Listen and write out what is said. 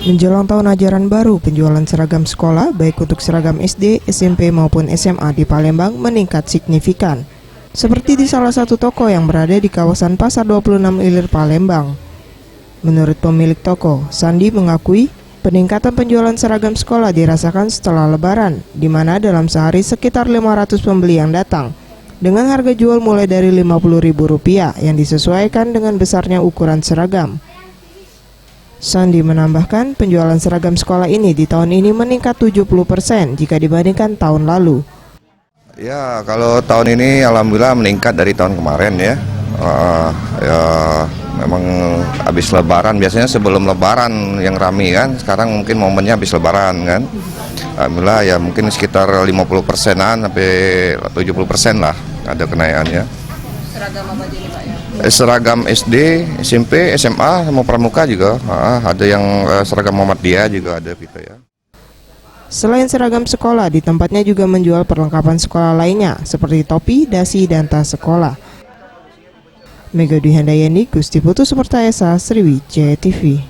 Menjelang tahun ajaran baru, penjualan seragam sekolah, baik untuk seragam SD, SMP maupun SMA di Palembang meningkat signifikan. Seperti di salah satu toko yang berada di kawasan Pasar 26 Ilir, Palembang. Menurut pemilik toko, Sandi mengakui peningkatan penjualan seragam sekolah dirasakan setelah Lebaran, di mana dalam sehari sekitar 500 pembeli yang datang, dengan harga jual mulai dari Rp50.000 yang disesuaikan dengan besarnya ukuran seragam. Sandi menambahkan penjualan seragam sekolah ini di tahun ini meningkat 70% jika dibandingkan tahun lalu. Ya, kalau tahun ini alhamdulillah meningkat dari tahun kemarin ya. Memang habis Lebaran, biasanya sebelum Lebaran yang ramai kan. Sekarang mungkin momennya habis Lebaran kan. Alhamdulillah ya mungkin sekitar 50%-an sampai 70% lah ada kenaikannya. Seragam apa aja nih Pak ya? Seragam SD, SMP, SMA, sama pramuka juga. Ada yang seragam Muhammadiyah juga ada gitu ya. Selain seragam sekolah, di tempatnya juga menjual perlengkapan sekolah lainnya seperti topi, dasi, dan tas sekolah. Mega Dwi Handayani, Gusti Putu Sumerta Esa, Sriwijaya TV.